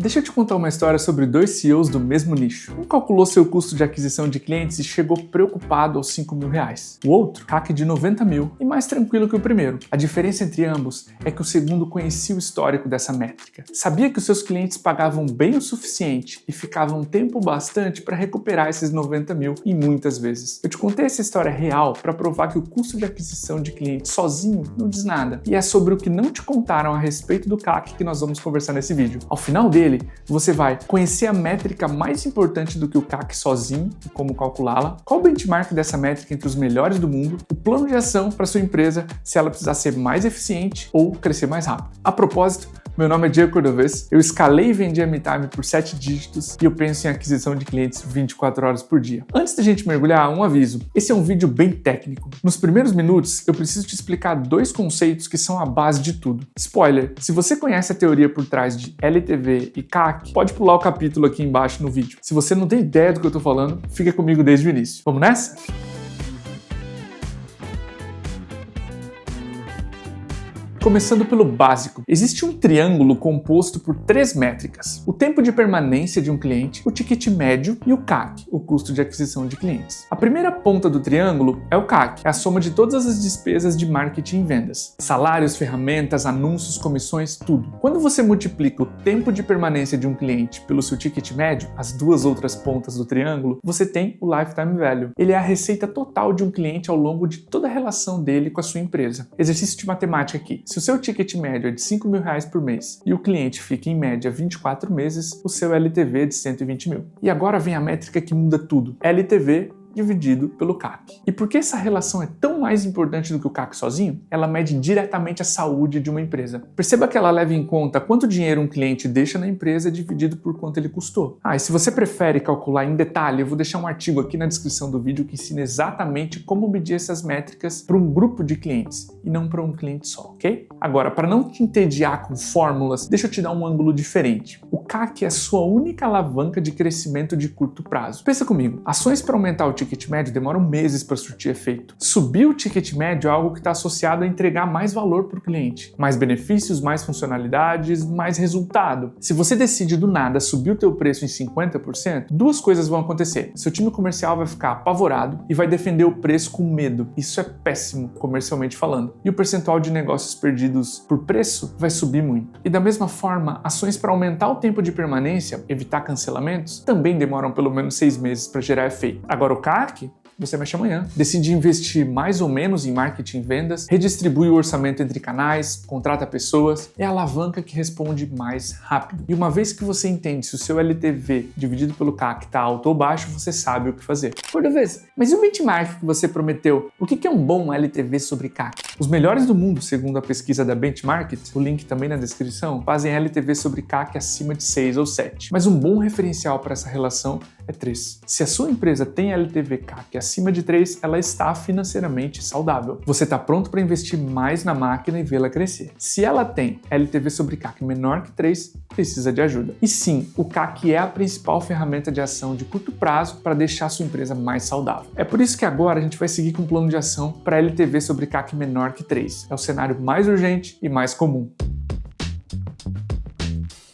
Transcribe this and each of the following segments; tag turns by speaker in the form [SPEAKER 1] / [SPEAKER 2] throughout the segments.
[SPEAKER 1] Deixa eu te contar uma história sobre dois CEOs do mesmo nicho. Um calculou seu custo de aquisição de clientes e chegou preocupado aos R$ 5.000. O outro, CAC de 90 mil e mais tranquilo que o primeiro. A diferença entre ambos é que o segundo conhecia o histórico dessa métrica. Sabia que os seus clientes pagavam bem o suficiente e ficavam tempo bastante para recuperar esses 90 mil e muitas vezes. Eu te contei essa história real para provar que o custo de aquisição de clientes sozinho não diz nada. E é sobre o que não te contaram a respeito do CAC que nós vamos conversar nesse vídeo. Ao final dele, você vai conhecer a métrica mais importante do que o CAC sozinho e como calculá-la, qual o benchmark dessa métrica entre os melhores do mundo, o plano de ação para sua empresa se ela precisar ser mais eficiente ou crescer mais rápido. A propósito, meu nome é Diego Cordovez, eu escalei e vendi a MeTime por 7 dígitos e eu penso em aquisição de clientes 24 horas por dia. Antes da gente mergulhar, um aviso. Esse é um vídeo bem técnico. Nos primeiros minutos, eu preciso te explicar dois conceitos que são a base de tudo. Spoiler, se você conhece a teoria por trás de LTV e CAC, pode pular o capítulo aqui embaixo no vídeo. Se você não tem ideia do que eu tô falando, fica comigo desde o início. Vamos nessa? Começando pelo básico, existe um triângulo composto por 3 métricas: o tempo de permanência de um cliente, o ticket médio e o CAC, o custo de aquisição de clientes. A primeira ponta do triângulo é o CAC, é a soma de todas as despesas de marketing e vendas: salários, ferramentas, anúncios, comissões, tudo. Quando você multiplica o tempo de permanência de um cliente pelo seu ticket médio, as duas outras pontas do triângulo, você tem o lifetime value. Ele é a receita total de um cliente ao longo de toda a relação dele com a sua empresa. Exercício de matemática aqui. Se o seu ticket médio é de R$5.000 por mês e o cliente fica em média 24 meses, o seu LTV é de 120 mil. E agora vem a métrica que muda tudo: LTV dividido pelo CAC. E por que essa relação é tão mais importante do que o CAC sozinho? Ela mede diretamente a saúde de uma empresa. Perceba que ela leva em conta quanto dinheiro um cliente deixa na empresa dividido por quanto ele custou. E se você prefere calcular em detalhe, eu vou deixar um artigo aqui na descrição do vídeo que ensina exatamente como medir essas métricas para um grupo de clientes e não para um cliente só, ok? Agora, para não te entediar com fórmulas, deixa eu te dar um ângulo diferente. O CAC é a sua única alavanca de crescimento de curto prazo. Pensa comigo, ações para aumentar o ticket médio demoram meses para surtir efeito. Subir o ticket médio é algo que está associado a entregar mais valor para o cliente. Mais benefícios, mais funcionalidades, mais resultado. Se você decide do nada subir o teu preço em 50%, duas coisas vão acontecer. Seu time comercial vai ficar apavorado e vai defender o preço com medo. Isso é péssimo, comercialmente falando. E o percentual de negócios perdidos por preço vai subir muito. E da mesma forma, ações para aumentar o tempo de permanência, evitar cancelamentos, também demoram pelo menos 6 meses para gerar efeito. Agora o CAC, você mexe amanhã. Decide investir mais ou menos em marketing e vendas, redistribui o orçamento entre canais, contrata pessoas, é a alavanca que responde mais rápido. E uma vez que você entende se o seu LTV dividido pelo CAC está alto ou baixo, você sabe o que fazer. Cordovez, mas e o benchmark que você prometeu? O que é um bom LTV sobre CAC? Os melhores do mundo, segundo a pesquisa da Benchmark, o link também na descrição, fazem LTV sobre CAC acima de 6 ou 7. Mas um bom referencial para essa relação é 3. Se a sua empresa tem LTV CAC acima de 3, ela está financeiramente saudável. Você está pronto para investir mais na máquina e vê-la crescer. Se ela tem LTV sobre CAC menor que 3, precisa de ajuda. E sim, o CAC é a principal ferramenta de ação de curto prazo para deixar a sua empresa mais saudável. É por isso que agora a gente vai seguir com um plano de ação para LTV sobre CAC menor que 3. É o cenário mais urgente e mais comum.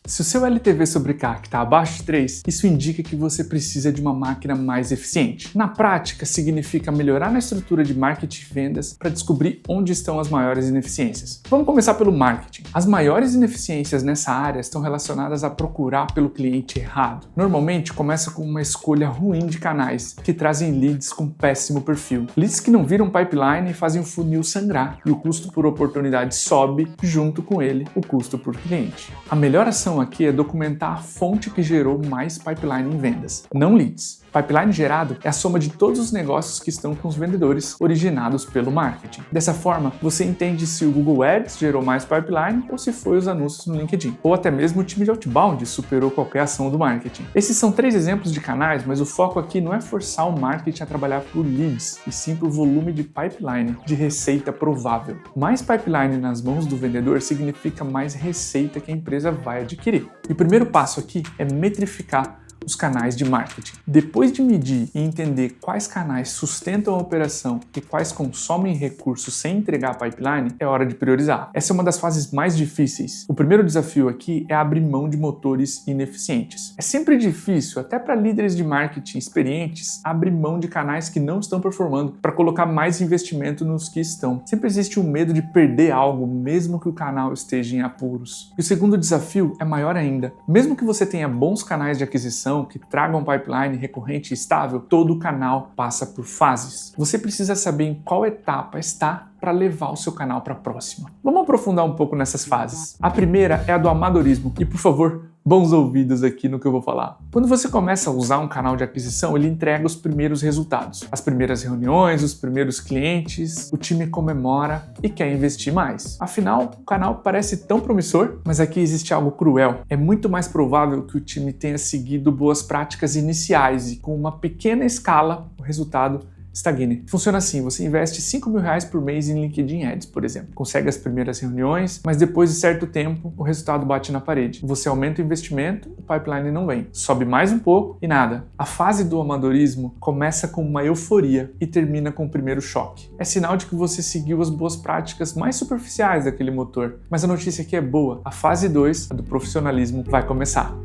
[SPEAKER 1] Se o seu LTV sobre CAC está abaixo de 3, isso indica que você precisa de uma máquina mais eficiente. Na prática, significa melhorar na estrutura de marketing e vendas para descobrir onde estão as maiores ineficiências. Vamos começar pelo marketing. As maiores ineficiências nessa área estão relacionadas a procurar pelo cliente errado. Normalmente, começa com uma escolha ruim de canais, que trazem leads com péssimo perfil. Leads que não viram pipeline e fazem o funil sangrar, e o custo por oportunidade sobe, junto com ele, o custo por cliente. A melhor ação aqui é documentar a fonte que gerou mais pipeline em vendas, não leads. Pipeline gerado é a soma de todos os negócios que estão com os vendedores originados pelo marketing. Dessa forma, você entende se o Google Ads gerou mais pipeline ou se foi os anúncios no LinkedIn, ou até mesmo o time de outbound superou qualquer ação do marketing. Esses são 3 exemplos de canais, mas o foco aqui não é forçar o marketing a trabalhar por leads, e sim por volume de pipeline, de receita provável. Mais pipeline nas mãos do vendedor significa mais receita que a empresa vai adquirir. E o primeiro passo aqui é metrificar os canais de marketing. Depois de medir e entender quais canais sustentam a operação e quais consomem recursos sem entregar a pipeline, é hora de priorizar. Essa é uma das fases mais difíceis. O primeiro desafio aqui é abrir mão de motores ineficientes. É sempre difícil, até para líderes de marketing experientes, abrir mão de canais que não estão performando para colocar mais investimento nos que estão. Sempre existe um medo de perder algo, mesmo que o canal esteja em apuros. E o segundo desafio é maior ainda. Mesmo que você tenha bons canais de aquisição que tragam pipeline recorrente e estável, todo canal passa por fases. Você precisa saber em qual etapa está para levar o seu canal para a próxima. Vamos aprofundar um pouco nessas fases. A primeira é a do amadorismo. E por favor, bons ouvidos aqui no que eu vou falar. Quando você começa a usar um canal de aquisição, ele entrega os primeiros resultados. As primeiras reuniões, os primeiros clientes, o time comemora e quer investir mais. Afinal, o canal parece tão promissor, mas aqui existe algo cruel. É muito mais provável que o time tenha seguido boas práticas iniciais e com uma pequena escala, o resultado estagne. Funciona assim, você investe R$5.000 por mês em LinkedIn Ads, por exemplo. Consegue as primeiras reuniões, mas depois de certo tempo, o resultado bate na parede. Você aumenta o investimento, o pipeline não vem. Sobe mais um pouco e nada. A fase do amadorismo começa com uma euforia e termina com o primeiro choque. É sinal de que você seguiu as boas práticas mais superficiais daquele motor. Mas a notícia aqui é boa. A fase 2, a do profissionalismo, vai começar.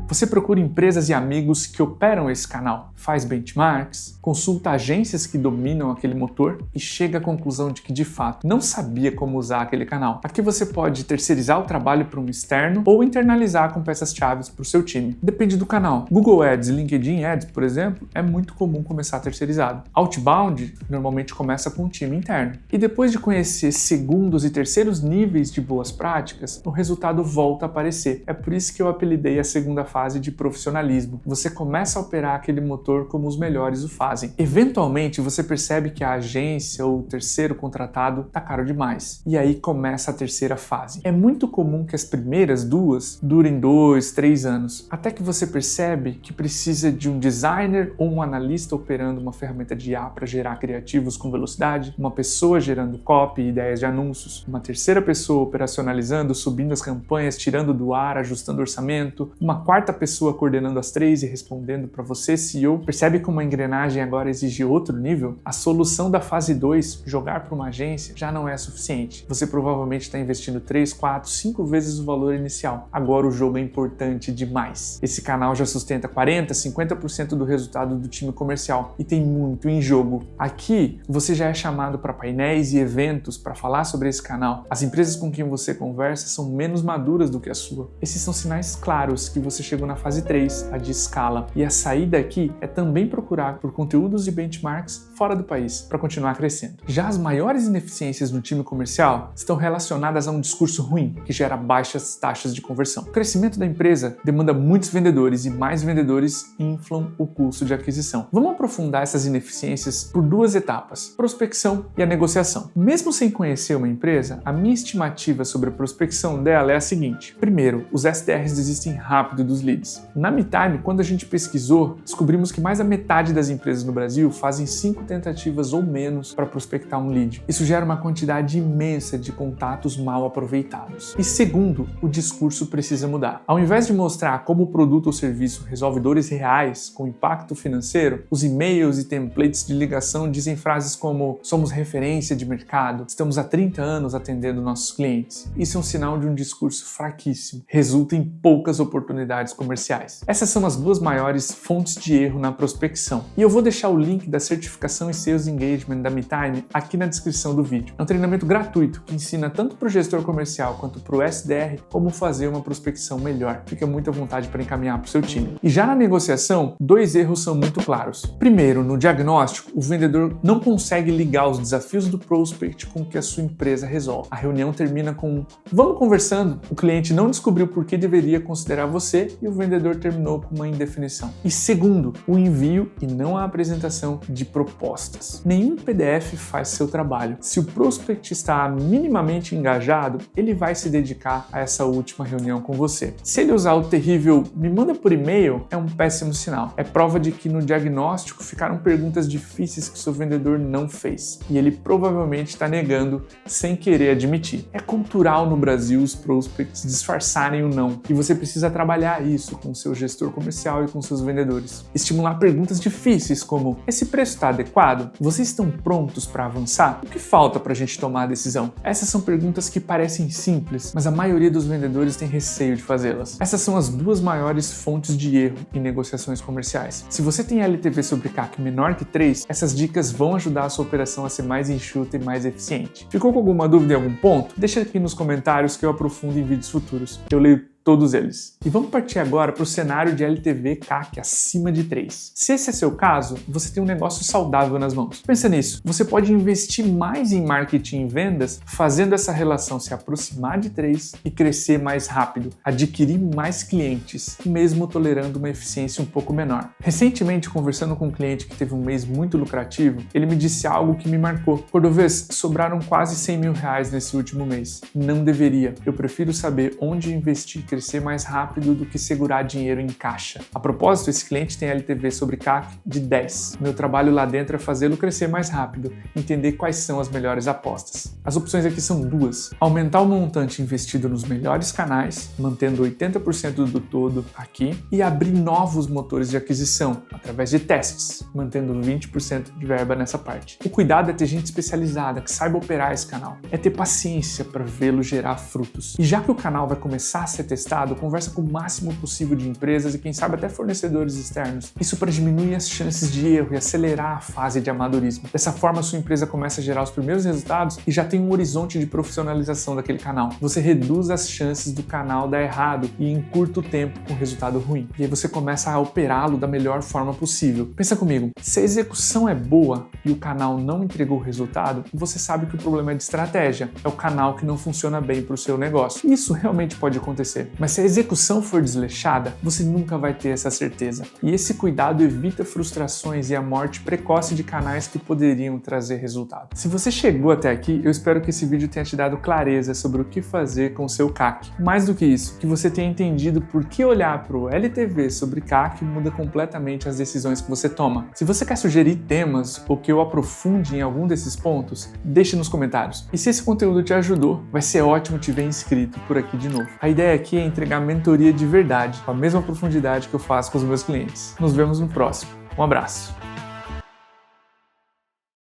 [SPEAKER 1] Você procura empresas e amigos que operam esse canal, faz benchmarks, consulta agências que dominam aquele motor e chega à conclusão de que, de fato, não sabia como usar aquele canal. Aqui você pode terceirizar o trabalho para um externo ou internalizar com peças-chave para o seu time. Depende do canal. Google Ads e LinkedIn Ads, por exemplo, é muito comum começar terceirizado. Outbound normalmente começa com um time interno. E depois de conhecer segundos e terceiros níveis de boas práticas, o resultado volta a aparecer. É por isso que eu apelidei a segunda fase de profissionalismo. Você começa a operar aquele motor como os melhores o fazem. Eventualmente, você percebe que a agência ou o terceiro contratado está caro demais. E aí começa a terceira fase. É muito comum que as primeiras duas durem 2, 3 anos, até que você percebe que precisa de um designer ou um analista operando uma ferramenta de IA para gerar criativos com velocidade, uma pessoa gerando copy e ideias de anúncios, uma terceira pessoa operacionalizando, subindo as campanhas, tirando do ar, ajustando o orçamento, uma quarta pessoa coordenando as 3 e respondendo para você, CEO. Percebe como a engrenagem agora exige outro nível? A solução da fase 2, jogar para uma agência, já não é suficiente. Você provavelmente está investindo 3, 4, 5 vezes o valor inicial. Agora o jogo é importante demais. Esse canal já sustenta 40, 50% do resultado do time comercial e tem muito em jogo. Aqui você já é chamado para painéis e eventos para falar sobre esse canal. As empresas com quem você conversa são menos maduras do que a sua. Esses são sinais claros que você chegou na fase 3, a de escala. E a saída aqui é também procurar por conteúdos e benchmarks fora do país para continuar crescendo. Já as maiores ineficiências no time comercial estão relacionadas a um discurso ruim, que gera baixas taxas de conversão. O crescimento da empresa demanda muitos vendedores e mais vendedores inflam o custo de aquisição. Vamos aprofundar essas ineficiências por 2 etapas, prospecção e a negociação. Mesmo sem conhecer uma empresa, a minha estimativa sobre a prospecção dela é a seguinte. Primeiro, os SDRs desistem rápido dos leads. Na MeTime, quando a gente pesquisou, descobrimos que mais da metade das empresas no Brasil fazem 5 tentativas ou menos para prospectar um lead. Isso gera uma quantidade imensa de contatos mal aproveitados. E segundo, o discurso precisa mudar. Ao invés de mostrar como o produto ou serviço resolve dores reais com impacto financeiro, os e-mails e templates de ligação dizem frases como somos referência de mercado, estamos há 30 anos atendendo nossos clientes. Isso é um sinal de um discurso fraquíssimo. Resulta em poucas oportunidades comerciais. Essas são as 2 maiores fontes de erro na prospecção. E eu vou deixar o link da certificação em Sales Engagement da MeTime aqui na descrição do vídeo. É um treinamento gratuito que ensina tanto para o gestor comercial quanto para o SDR como fazer uma prospecção melhor. Fica muito à vontade para encaminhar para o seu time. E já na negociação, 2 erros são muito claros. Primeiro, no diagnóstico, o vendedor não consegue ligar os desafios do prospect com o que a sua empresa resolve. A reunião termina com vamos conversando. O cliente não descobriu por que deveria considerar você e o vendedor terminou com uma indefinição. E segundo, o envio e não a apresentação de propostas. Nenhum PDF faz seu trabalho. Se o prospect está minimamente engajado, ele vai se dedicar a essa última reunião com você. Se ele usar o terrível me manda por e-mail, é um péssimo sinal. É prova de que no diagnóstico ficaram perguntas difíceis que seu vendedor não fez. E ele provavelmente está negando sem querer admitir. É cultural no Brasil os prospects disfarçarem o não. E você precisa trabalhar isso com o seu gestor comercial e com seus vendedores. Estimular perguntas difíceis como: esse preço está adequado? Vocês estão prontos para avançar? O que falta para a gente tomar a decisão? Essas são perguntas que parecem simples, mas a maioria dos vendedores tem receio de fazê-las. Essas são as duas maiores fontes de erro em negociações comerciais. Se você tem LTV sobre CAC menor que 3, essas dicas vão ajudar a sua operação a ser mais enxuta e mais eficiente. Ficou com alguma dúvida em algum ponto? Deixa aqui nos comentários que eu aprofundo em vídeos futuros. Eu leio todos eles. E vamos partir agora para o cenário de LTV CAC acima de 3. Se esse é seu caso, você tem um negócio saudável nas mãos. Pensa nisso, você pode investir mais em marketing e vendas, fazendo essa relação se aproximar de 3 e crescer mais rápido, adquirir mais clientes, mesmo tolerando uma eficiência um pouco menor. Recentemente, conversando com um cliente que teve um mês muito lucrativo, ele me disse algo que me marcou. Cordovez, sobraram quase 100 mil reais nesse último mês. Não deveria. Eu prefiro saber onde investir e crescer mais rápido do que segurar dinheiro em caixa. A propósito, esse cliente tem LTV sobre CAC de 10. Meu trabalho lá dentro é fazê-lo crescer mais rápido, entender quais são as melhores apostas. As opções aqui são duas: aumentar o montante investido nos melhores canais, mantendo 80% do todo aqui, e abrir novos motores de aquisição, através de testes, mantendo 20% de verba nessa parte. O cuidado é ter gente especializada, que saiba operar esse canal. É ter paciência para vê-lo gerar frutos. E já que o canal vai começar a ser testado, conversa com o máximo possível de empresas e quem sabe até fornecedores externos. Isso para diminuir as chances de erro e acelerar a fase de amadorismo. Dessa forma, sua empresa começa a gerar os primeiros resultados e já tem um horizonte de profissionalização daquele canal. Você reduz as chances do canal dar errado e encurta o tempo com resultado ruim. E aí você começa a operá-lo da melhor forma possível. Pensa comigo, se a execução é boa e o canal não entregou o resultado, você sabe que o problema é de estratégia. É o canal que não funciona bem para o seu negócio. Isso realmente pode acontecer. Mas se a execução for desleixada, você nunca vai ter essa certeza. E esse cuidado evita frustrações e a morte precoce de canais que poderiam trazer resultado. Se você chegou até aqui, eu espero que esse vídeo tenha te dado clareza sobre o que fazer com o seu CAC. Mais do que isso, que você tenha entendido por que olhar para o LTV sobre CAC muda completamente as decisões que você toma. Se você quer sugerir temas ou que eu aprofunde em algum desses pontos, deixe nos comentários. E se esse conteúdo te ajudou, vai ser ótimo te ver inscrito por aqui de novo. A ideia aqui é entregar mentoria de verdade, com a mesma profundidade que eu faço com os meus clientes. Nos vemos no próximo. Um abraço!